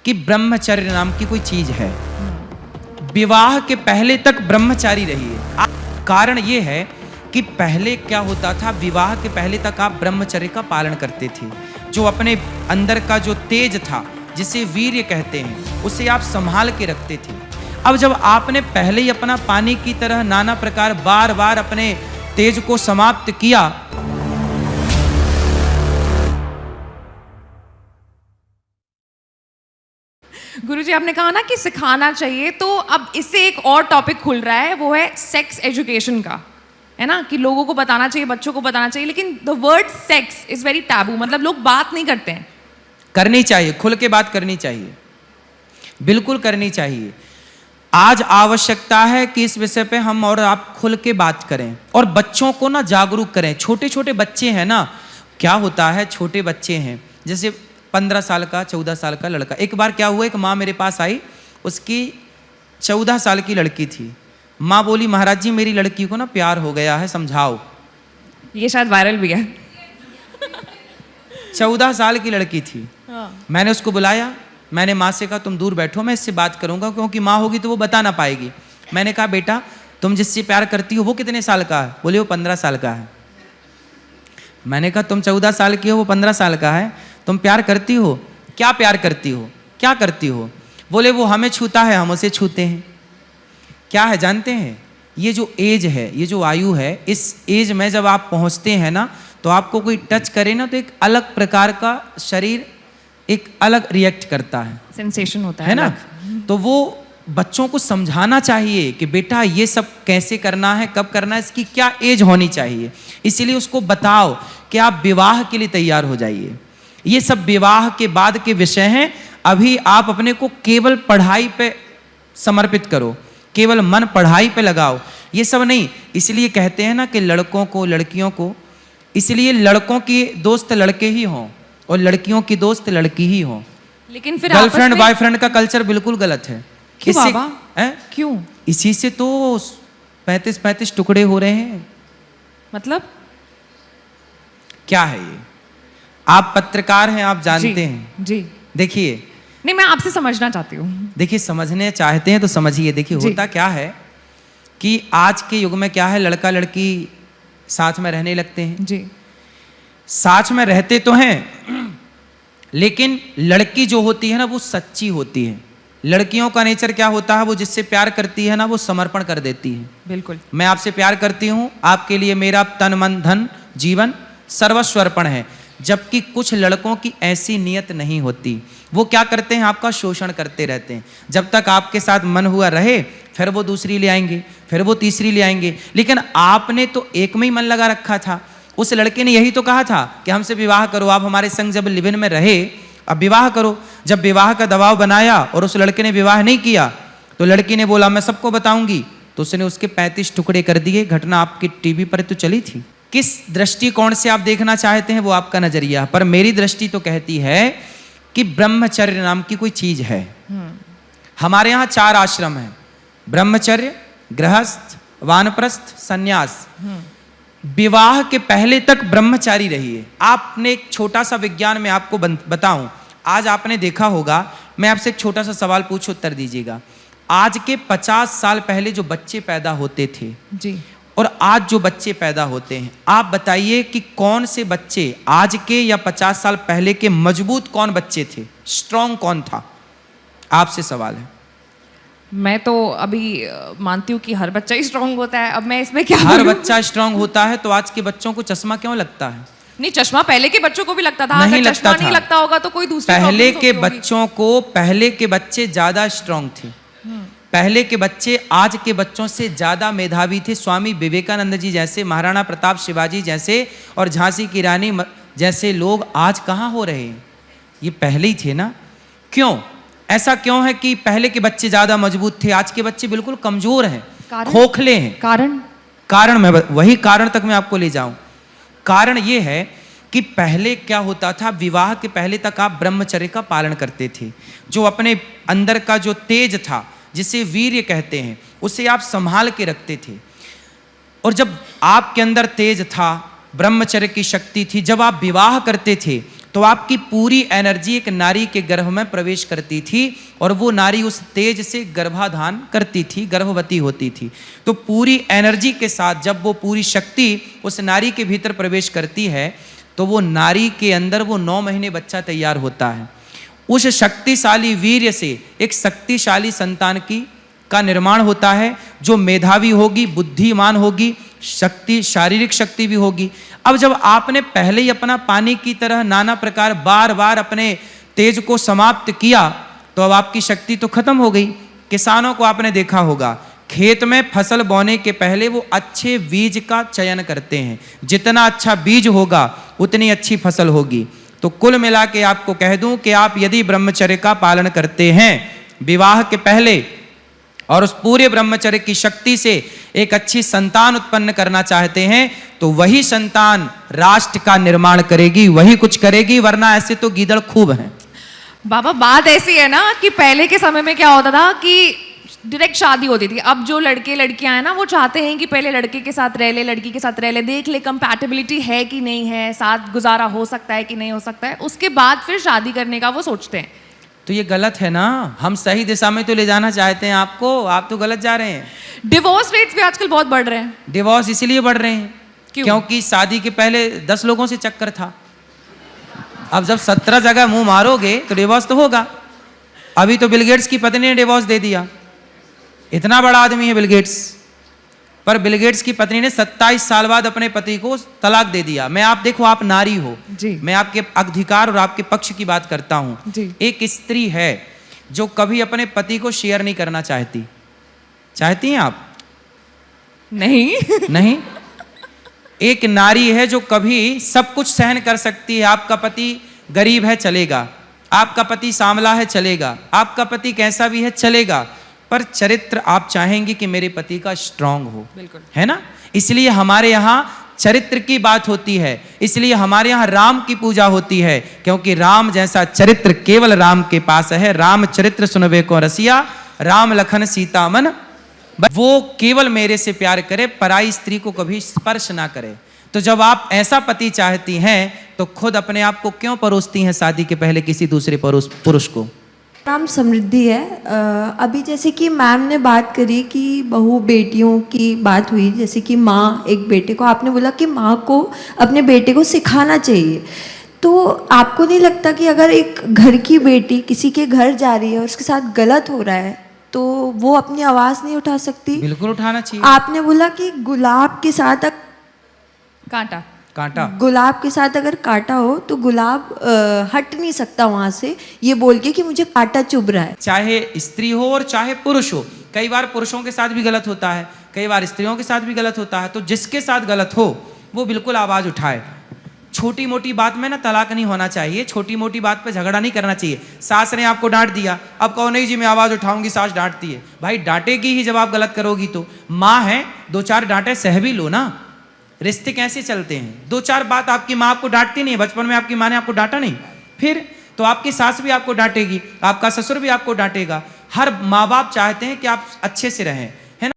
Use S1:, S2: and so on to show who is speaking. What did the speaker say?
S1: कि ब्रह्मचर्य नाम की कोई चीज है। विवाह के पहले तक ब्रह्मचारी रहिए। कारण ये है कि पहले क्या होता था, विवाह के पहले तक आप ब्रह्मचर्य का पालन करते थे। जो अपने अंदर का जो तेज था, जिसे वीर्य कहते हैं, उसे आप संभाल के रखते थे। अब जब आपने पहले ही अपना पानी की तरह नाना प्रकार बार बार अपने तेज को समाप्त किया,
S2: गुरुजी आपने कहा ना कि सिखाना चाहिए, तो अब इससे एक और टॉपिक खुल रहा है, वो है सेक्स एजुकेशन का, है ना, कि लोगों को बताना चाहिए, बच्चों को बताना चाहिए। लेकिन the word sex is very taboo, मतलब लोग बात नहीं करते हैं।
S1: करनी चाहिए, खुल के बात करनी चाहिए, बिल्कुल करनी चाहिए। आज आवश्यकता है कि इस विषय पे हम और आप खुल के बात करें और बच्चों को ना जागरूक करें। छोटे छोटे बच्चे हैं ना, क्या होता है, छोटे बच्चे हैं, जैसे 15 साल का 14 साल का लड़का। एक बार क्या हुआ, एक माँ मेरे पास आई, उसकी 14 साल की लड़की थी। माँ बोली, महाराज जी मेरी लड़की को ना प्यार हो गया है, समझाओ।
S2: ये शायद वायरल भी है।
S1: 14 साल की लड़की थी। मैंने उसको बुलाया, मैंने माँ से कहा तुम दूर बैठो, मैं इससे बात करूंगा, क्योंकि माँ होगी तो वो बता ना पाएगी। मैंने कहा बेटा तुम जिससे प्यार करती हो वो कितने साल का है? बोले वो 15 साल का है। मैंने कहा तुम 14 साल की हो, वो 15 साल का है, तुम प्यार करती हो? क्या प्यार करती हो, क्या करती हो? बोले वो हमें छूता है, हम उसे छूते हैं। क्या है जानते हैं, ये जो एज है, ये जो आयु है, इस एज में जब आप पहुंचते हैं ना, तो आपको कोई टच करे ना तो एक अलग प्रकार का शरीर एक अलग रिएक्ट करता है,
S2: सेंसेशन होता
S1: है ना। तो वो बच्चों को समझाना चाहिए कि बेटा ये सब कैसे करना है, कब करना है, इसकी क्या एज होनी चाहिए। इसीलिए उसको बताओ कि आप विवाह के लिए तैयार हो जाइए। ये सब विवाह के बाद के विषय हैं। अभी आप अपने को केवल पढ़ाई पे समर्पित करो, केवल मन पढ़ाई पे लगाओ, ये सब नहीं। इसलिए कहते हैं ना कि लड़कों को, लड़कियों को, इसलिए लड़कों की दोस्त लड़के ही हों और लड़कियों की दोस्त लड़की ही हों।
S2: लेकिन फिर
S1: गर्लफ्रेंड बॉयफ्रेंड का कल्चर बिल्कुल गलत है।
S2: क्यों बाबा? क्यों?
S1: इसी से तो 35 टुकड़े हो रहे हैं।
S2: मतलब
S1: क्या है ये? आप पत्रकार हैं, आप जानते हैं
S2: जी।
S1: देखिए,
S2: नहीं मैं आपसे समझना चाहती हूँ।
S1: देखिए समझने चाहते हैं तो समझिए। देखिए होता क्या है कि आज के युग में क्या है, लड़का लड़की साथ में रहने लगते हैं
S2: जी।
S1: साथ में रहते तो हैं, लेकिन लड़की जो होती है ना वो सच्ची होती है। लड़कियों का नेचर क्या होता है, वो जिससे प्यार करती है ना वो समर्पण कर देती है।
S2: बिल्कुल।
S1: मैं आपसे प्यार करती हूँ, आपके लिए मेरा तन मन धन जीवन सर्वस्व अर्पण है। जबकि कुछ लड़कों की ऐसी नियत नहीं होती, वो क्या करते हैं, आपका शोषण करते रहते हैं। जब तक आपके साथ मन हुआ रहे, फिर वो दूसरी ले आएंगे, फिर वो तीसरी ले आएंगे। लेकिन आपने तो एक में ही मन लगा रखा था। उस लड़के ने यही तो कहा था कि हमसे विवाह करो, आप हमारे संग जब लिव इन में रहे, अब विवाह करो। जब विवाह का दबाव बनाया और उस लड़के ने विवाह नहीं किया, तो लड़की ने बोला मैं सबको बताऊंगी, तो उसने उसके 35 टुकड़े कर दिए। घटना आपकी टीवी पर तो चली थी। किस दृष्टिकोण से आप देखना चाहते हैं वो आपका नजरिया, पर मेरी दृष्टि तो कहती है कि ब्रह्मचर्य नाम की कोई चीज है। हमारे यहाँ 4 आश्रम हैं, ब्रह्मचर्य, गृहस्थ, वानप्रस्थ, सन्यास। विवाह के पहले तक ब्रह्मचारी रहिए। आपने एक छोटा सा विज्ञान में आपको बताऊं, आज आपने देखा होगा, मैं आपसे एक छोटा सा सवाल पूछूं, उत्तर दीजिएगा। आज के 50 साल पहले जो बच्चे पैदा होते थे
S2: जी,
S1: और आज जो बच्चे पैदा होते हैं, आप बताइए कि कौन से बच्चे आज के या 50 साल पहले के मजबूत कौन बच्चे थे, स्ट्रांग कौन था? आपसे सवाल है।
S2: मैं तो अभी मानती हूँ कि हर बच्चा ही स्ट्रांग होता है। अब मैं इसमें क्या
S1: हर
S2: बोलूं?
S1: बच्चा स्ट्रांग होता है, तो आज के बच्चों को चश्मा क्यों लगता है?
S2: नहीं, चश्मा पहले के बच्चों को भी लगता था।
S1: नहीं
S2: अगर
S1: लगता
S2: चश्मा
S1: था।
S2: नहीं लगता होगा तो कोई दूसरी
S1: पहले
S2: प्रॉब्लम
S1: के
S2: होगी।
S1: बच्चों को, पहले के बच्चे ज्यादा स्ट्रांग थे। पहले के बच्चे आज के बच्चों से ज्यादा मेधावी थे। स्वामी विवेकानंद जी जैसे, महाराणा प्रताप शिवाजी जैसे और झांसी की रानी जैसे लोग आज कहाँ हो रहे हैं? ये पहले ही थे ना। क्यों ऐसा क्यों है कि पहले के बच्चे ज्यादा मजबूत थे, आज के बच्चे बिल्कुल कमजोर हैं, खोखले हैं? कारण मैं वही कारण तक मैं आपको ले जाऊं। कारण ये है कि पहले क्या होता था, विवाह के पहले तक आप ब्रह्मचर्य का पालन करते थे। जो अपने अंदर का जो तेज था, जिसे वीर्य कहते हैं, उसे आप संभाल के रखते थे। और जब आपके अंदर तेज था, ब्रह्मचर्य की शक्ति थी, जब आप विवाह करते थे तो आपकी पूरी एनर्जी एक नारी के गर्भ में प्रवेश करती थी और वो नारी उस तेज से गर्भाधान करती थी, गर्भवती होती थी। तो पूरी एनर्जी के साथ जब वो पूरी शक्ति उस नारी के भीतर प्रवेश करती है तो वो नारी के अंदर वो 9 महीने बच्चा तैयार होता है। उस शक्तिशाली वीर्य से एक शक्तिशाली संतान का निर्माण होता है, जो मेधावी होगी, बुद्धिमान होगी, शारीरिक शक्ति भी होगी। अब जब आपने पहले ही अपना पानी की तरह नाना प्रकार बार बार अपने तेज को समाप्त किया तो अब आपकी शक्ति तो खत्म हो गई। किसानों को आपने देखा होगा, खेत में फसल बोने के पहले वो अच्छे बीज का चयन करते हैं, जितना अच्छा बीज होगा उतनी अच्छी फसल होगी। तो कुल मिला के आपको कह दूं कि आप यदि ब्रह्मचर्य का पालन करते हैं विवाह के पहले और उस पूरे ब्रह्मचर्य की शक्ति से एक अच्छी संतान उत्पन्न करना चाहते हैं तो वही संतान राष्ट्र का निर्माण करेगी, वही कुछ करेगी, वरना ऐसे तो गीदड़ खूब हैं।
S2: बाबा बात ऐसी है ना कि पहले के समय में क्या होता था कि डायरेक्ट शादी होती थी। अब जो लड़के लड़कियां हैं ना वो चाहते हैं कि पहले लड़के के साथ रह ले, लड़की के साथ रह ले, देख ले कंपैटिबिलिटी है कि नहीं है, साथ गुजारा हो सकता है कि नहीं हो सकता है, उसके बाद फिर शादी करने का वो सोचते हैं।
S1: तो ये गलत है ना, हम सही दिशा में तो ले जाना चाहते हैं आपको, आप तो गलत जा रहे हैं।
S2: डिवोर्स रेट्स भी आजकल बहुत बढ़ रहे हैं।
S1: डिवोर्स इसलिए बढ़ रहे हैं क्योंकि शादी के पहले 10 लोगों से चक्कर था। अब जब 17 जगह मुंह मारोगे तो डिवोर्स तो होगा। अभी तो बिल गेट्स की पत्नी ने डिवोर्स दे दिया, इतना बड़ा आदमी है बिल गेट्स, पर बिल गेट्स की पत्नी ने 27 साल बाद अपने पति को तलाक दे दिया। मैं आप देखो, आप नारी हो
S2: जी,
S1: मैं आपके अधिकार और आपके पक्ष की बात करता हूं
S2: जी।
S1: एक स्त्री है जो कभी अपने पति को शेयर नहीं करना चाहती। चाहती हैं आप?
S2: नहीं
S1: नहीं। एक नारी है जो कभी सब कुछ सहन कर सकती है। आपका पति गरीब है चलेगा, आपका पति सांवला है चलेगा, आपका पति कैसा भी है चलेगा, पर चरित्र आप चाहेंगे कि मेरे पति का स्ट्रांग हो,
S2: बिल्कुल,
S1: है ना। इसलिए हमारे यहाँ चरित्र की बात होती है, इसलिए हमारे यहाँ राम की पूजा होती है, क्योंकि राम जैसा चरित्र केवल राम के पास है। राम चरित्र सुनबे को रसिया, राम लखन सीता मन, वो केवल मेरे से प्यार करे, पराई स्त्री को कभी स्पर्श ना करे। तो जब आप ऐसा पति चाहती हैं तो खुद अपने आप को क्यों परोसती हैं शादी के पहले किसी दूसरे पुरुष को?
S3: नाम समृद्धि है। अभी जैसे कि मैम ने बात करी कि बहू बेटियों की बात हुई, जैसे कि माँ एक बेटे को, आपने बोला कि माँ को अपने बेटे को सिखाना चाहिए। तो आपको नहीं लगता कि अगर एक घर की बेटी किसी के घर जा रही है और उसके साथ गलत हो रहा है तो वो अपनी आवाज़ नहीं उठा सकती?
S1: बिल्कुल उठाना चाहिए।
S3: आपने बोला कि गुलाब के साथ
S1: कांटा
S3: गुलाब के साथ अगर कांटा हो तो गुलाब हट नहीं सकता वहां से, ये बोल के कि मुझे कांटा चुभ रहा है।
S1: चाहे स्त्री हो और चाहे पुरुष हो, कई बार पुरुषों के साथ भी गलत होता है, कई बार स्त्रियों के साथ भी गलत होता है। तो जिसके साथ गलत हो वो बिल्कुल आवाज उठाए। छोटी मोटी बात में ना तलाक नहीं होना चाहिए, छोटी मोटी बात पे झगड़ा नहीं करना चाहिए। सास ने आपको डांट दिया, अब कहो नहीं जी मैं आवाज उठाऊंगी, सास डांटती है। भाई डांटेगी ही जब आप गलत करोगी तो। माँ है, 2-4 डांटे सह भी लो ना। रिश्ते कैसे चलते हैं? 2-4 बात आपकी माँ आपको डांटती नहीं है, बचपन में आपकी माँ ने आपको डांटा नहीं, फिर तो आपकी सास भी आपको डांटेगी, आपका ससुर भी आपको डांटेगा। हर माँ बाप चाहते हैं कि आप अच्छे से रहें,